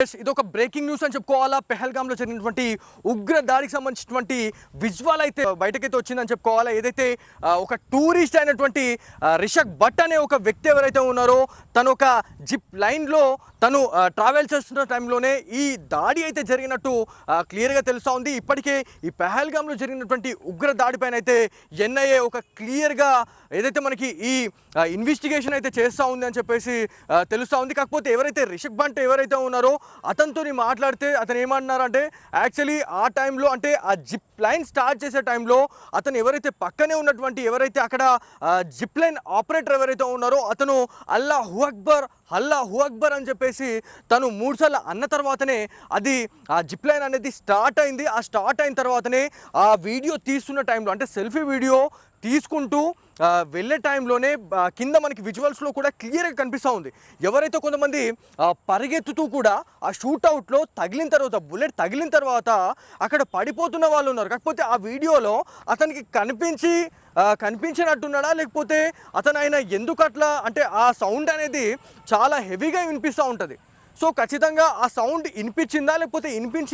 ఇది ఒక breaking news అని చెప్పుకోవాలా. పెహల్గాంలో జరిగినటువంటి ఉగ్ర దాడికి సంబంధించినటువంటి విజువల్ అయితే బయటకైతే వచ్చిందని చెప్పుకోవాలా. ఏదైతే ఒక టూరిస్ట్ అయినటువంటి రిషక్ భట్ అనే ఒక వ్యక్తి ఎవరైతే ఉన్నారో తను ఒక జిప్ లైన్లో తను ట్రావెల్ చేస్తున్న టైంలోనే ఈ దాడి అయితే జరిగినట్టు క్లియర్గా తెలుస్తూ ఉంది. ఇప్పటికే ఈ పెహల్గాంలో జరిగినటువంటి ఉగ్ర దాడిపైన అయితే ఎన్ఐఏ ఒక క్లియర్గా ఏదైతే మనకి ఈ ఇన్వెస్టిగేషన్ అయితే చేస్తూ ఉంది అని చెప్పేసి తెలుస్తూ ఉంది. కాకపోతే ఎవరైతే రిషక్ భట్ ఎవరైతే ఉన్నారో అతనితో మాట్లాడితే అతను ఏమంటున్నారంటే యాక్చువల్లీ ఆ టైంలో అంటే ఆ జిప్ లైన్ స్టార్ట్ చేసే టైంలో అతను ఎవరైతే పక్కనే ఉన్నటువంటి ఎవరైతే అక్కడ జిప్ లైన్ ఆపరేటర్ ఎవరైతే ఉన్నారో అతను అల్లాహు అక్బర్ అని చెప్పేసి తను 3 సార్లు అన్న తర్వాతనే అది ఆ జిప్ లైన్ అనేది స్టార్ట్ అయింది. ఆ స్టార్ట్ అయిన తర్వాతనే ఆ వీడియో తీస్తున్న టైంలో అంటే సెల్ఫీ వీడియో తీసుకుంటూ వెళ్ళే టైంలోనే కింద మనకి విజువల్స్లో కూడా క్లియర్గా కనిపిస్తూ ఉంది. ఎవరైతే కొంతమంది పరిగెత్తుతూ కూడా ఆ షూట్అవుట్లో తగిలిన తర్వాత బుల్లెట్ తగిలిన తర్వాత అక్కడ పడిపోతున్న వాళ్ళు ఉన్నారు. కాకపోతే ఆ వీడియోలో అతనికి కనిపించినట్టున్నాడా లేకపోతే అతను ఆయన ఎందుకు అట్లా అంటే ఆ సౌండ్ అనేది చాలా హెవీగా వినిపిస్తూ ఉంటుంది. సో ఖచ్చితంగా ఆ సౌండ్ వినిపించిందా లేకపోతే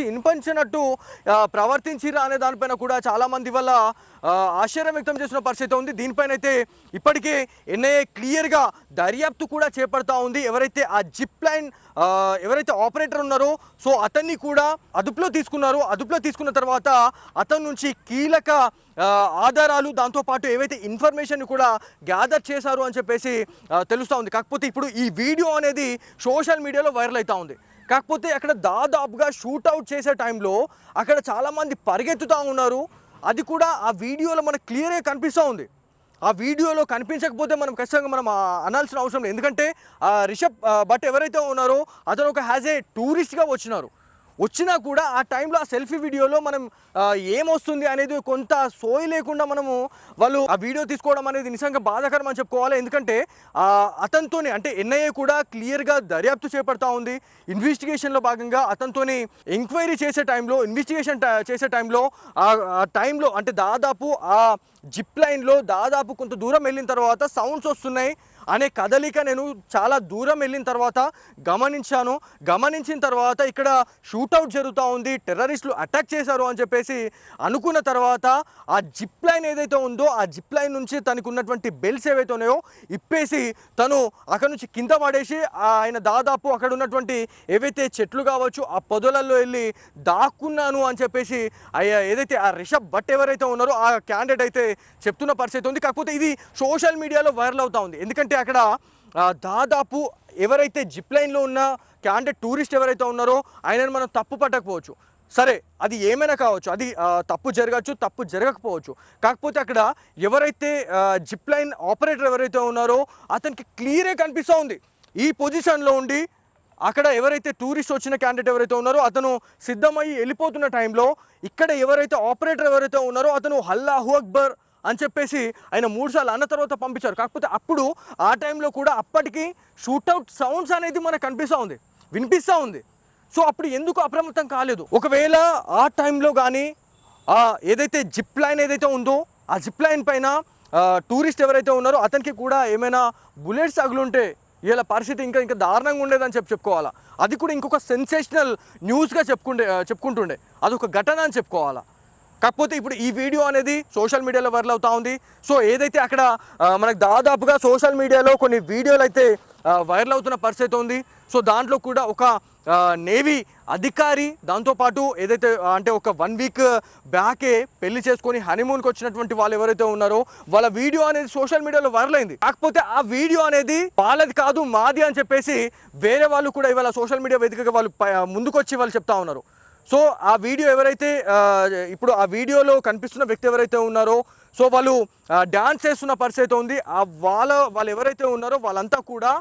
వినిపించినట్టు ప్రవర్తించిరా అనే దానిపైన కూడా చాలామంది వల్ల ఆశ్చర్యం వ్యక్తం చేసిన పరిస్థితి ఉంది. దీనిపైన అయితే ఇప్పటికే ఎన్ఐఏ క్లియర్గా దర్యాప్తు కూడా చేపడతా ఉంది. ఎవరైతే ఆ జిప్ లైన్ ఎవరైతే ఆపరేటర్ ఉన్నారో సో అతన్ని కూడా అదుపులో తీసుకున్నారు. అదుపులో తీసుకున్న తర్వాత అతని నుంచి కీలక ఆధారాలు దాంతోపాటు ఏవైతే ఇన్ఫర్మేషన్ కూడా గ్యాదర్ చేశారు అని చెప్పేసి తెలుస్తూ ఉంది. కాకపోతే ఇప్పుడు ఈ వీడియో అనేది సోషల్ మీడియాలో వైరల్ అవుతూ ఉంది. కాకపోతే అక్కడ దాదాపుగా షూట్అవుట్ చేసే టైంలో అక్కడ చాలామంది పరిగెత్తుతూ ఉన్నారు. అది కూడా ఆ వీడియోలో మనకు క్లియర్గా కనిపిస్తూ ఉంది. ఆ వీడియోలో కనిపించకపోతే మనం ఖచ్చితంగా మనం అనాల్సిన అవసరం లేదు. ఎందుకంటే రిషబ్ భట్ ఎవరైతే ఉన్నారో అతను ఒక యాజ్ ఏ టూరిస్ట్గా వచ్చినా కూడా ఆ టైంలో ఆ సెల్ఫీ వీడియోలో మనం ఏమొస్తుంది అనేది కొంత సోయి లేకుండా మనము వాళ్ళు ఆ వీడియో తీసుకోవడం అనేది నిజంగా బాధాకరం అని చెప్పుకోవాలి. ఎందుకంటే అతనితోనే అంటే ఎన్ఐఏ కూడా క్లియర్గా దర్యాప్తు చేపడతా ఉంది. ఇన్వెస్టిగేషన్లో భాగంగా అతనితోని ఎంక్వైరీ చేసే టైంలో ఇన్వెస్టిగేషన్ చేసే టైంలో అంటే దాదాపు ఆ జిప్ లైన్లో దాదాపు కొంత దూరం వెళ్ళిన తర్వాత సౌండ్స్ వస్తున్నాయి అనే కదలిక నేను చాలా దూరం వెళ్ళిన తర్వాత గమనించిన తర్వాత ఇక్కడ షూట్అవుట్ జరుగుతూ ఉంది, టెర్రరిస్టులు అటాక్ చేశారు అని చెప్పేసి అనుకున్న తర్వాత ఆ జిప్ లైన్ ఏదైతే ఉందో ఆ జిప్ లైన్ నుంచి తనకు ఉన్నటువంటి బెల్ట్స్ ఏవైతే ఉన్నాయో ఇప్పేసి తను అక్కడ నుంచి కింద పడేసి ఆయన దాదాపు అక్కడ ఉన్నటువంటి ఏవైతే చెట్లు కావచ్చు ఆ పొదలలో వెళ్ళి దాక్కున్నాను అని చెప్పేసి ఏదైతే ఆ రిషబ్ భట్ ఎవరైతే ఉన్నారో ఆ క్యాండిడేట్ అయితే చెప్తున్న పరిస్థితి ఉంది. కాకపోతే ఇది సోషల్ మీడియాలో వైరల్ అవుతూ ఉంది. ఎందుకంటే అక్కడ దాదాపు ఎవరైతే జిప్ లైన్లో ఉన్న క్యాండిడేట్ టూరిస్ట్ ఎవరైతే ఉన్నారో ఆయనను మనం తప్పు పట్టకపోవచ్చు, సరే అది ఏమైనా కావచ్చు, అది తప్పు జరగచ్చు తప్పు జరగకపోవచ్చు. కాకపోతే అక్కడ ఎవరైతే జిప్ లైన్ ఆపరేటర్ ఎవరైతే ఉన్నారో అతనికి క్లియర్గా కనిపిస్తూ ఉంది ఈ పొజిషన్లో ఉండి అక్కడ ఎవరైతే టూరిస్ట్ వచ్చిన క్యాండిడేట్ ఎవరైతే ఉన్నారో అతను సిద్ధమయ్యి వెళ్ళిపోతున్న టైంలో ఇక్కడ ఎవరైతే ఆపరేటర్ ఎవరైతే ఉన్నారో అతను అల్లాహు అక్బర్ అని చెప్పేసి ఆయన 3 సార్లు అన్న తర్వాత పంపించారు. కాకపోతే అప్పుడు ఆ టైంలో కూడా అప్పటికి షూట్అవుట్ సౌండ్స్ అనేది మనకు వినిపిస్తూ ఉంది. సో అప్పుడు ఎందుకు అప్రమత్తం కాలేదు? ఒకవేళ ఆ టైంలో కానీ ఏదైతే జిప్ లైన్ ఏదైతే ఉందో ఆ జిప్ లైన్ పైన టూరిస్ట్ ఎవరైతే ఉన్నారో అతనికి కూడా ఏమైనా బుల్లెట్స్ తగులుంటే ఇలా పరిస్థితి ఇంకా దారుణంగా ఉండేదని చెప్పుకోవాలా. అది కూడా ఇంకొక సెన్సేషనల్ న్యూస్గా చెప్పుకుంటుండే అదొక ఘటన అని చెప్పుకోవాలా. కాకపోతే ఇప్పుడు ఈ వీడియో అనేది సోషల్ మీడియాలో వైరల్ అవుతూ ఉంది. సో ఏదైతే అక్కడ మనకు దాదాపుగా సోషల్ మీడియాలో కొన్ని వీడియోలు అయితే వైరల్ అవుతున్న పరిస్థితి ఉంది. సో దాంట్లో కూడా ఒక నేవీ అధికారి దాంతోపాటు ఏదైతే అంటే ఒక 1 వీక్ బ్యాకే పెళ్లి చేసుకొని హనీమూన్కి వచ్చినటువంటి వాళ్ళు ఎవరైతే ఉన్నారో వాళ్ళ వీడియో అనేది సోషల్ మీడియాలో వైరల్ అయింది. కాకపోతే ఆ వీడియో అనేది వాళ్ళది కాదు మాది అని చెప్పేసి వేరే వాళ్ళు కూడా ఇవాళ సోషల్ మీడియా వేదికగా వాళ్ళు ముందుకొచ్చి వాళ్ళు చెప్తా ఉన్నారు. సో ఆ వీడియో ఎవరైతే ఇప్పుడు ఆ వీడియోలో కనిపిస్తున్న వ్యక్తి ఎవరైతే ఉన్నారో సో వాళ్ళు డ్యాన్స్ చేస్తున్న పరిస్థితి ఉంది. వాళ్ళు ఎవరైతే ఉన్నారో వాళ్ళంతా కూడా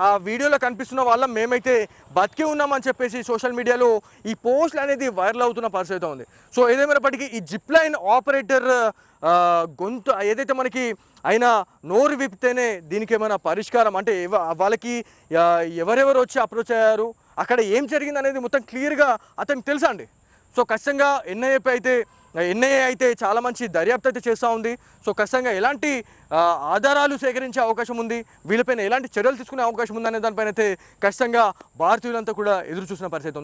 ఆ వీడియోలో కనిపిస్తున్న వాళ్ళం మేమైతే బతికి ఉన్నామని చెప్పేసి సోషల్ మీడియాలో ఈ పోస్ట్లు అనేది వైరల్ అవుతున్న పరిస్థితి ఉంది. సో ఏదేమైనప్పటికీ ఈ జిప్ లైన్ ఆపరేటర్ గొంతు ఏదైతే మనకి ఆయన నోరు విప్పితేనే దీనికి ఏమైనా పరిష్కారం అంటే వాళ్ళకి ఎవరెవరు వచ్చి అప్రోచ్ అయ్యారు అక్కడ ఏం జరిగింది అనేది మొత్తం క్లియర్గా అతనికి తెలుసా అండి. సో ఖచ్చితంగా ఎన్ఐఏ అయితే చాలా మంచి దర్యాప్తు అయితే చేస్తూ ఉంది. సో ఖచ్చితంగా ఎలాంటి ఆధారాలు సేకరించే అవకాశం ఉంది, వీళ్ళపైన ఎలాంటి చర్యలు తీసుకునే అవకాశం ఉందనే దానిపైన అయితే ఖచ్చితంగా భారతీయులంతా కూడా ఎదురు చూసిన పరిస్థితి ఉంది.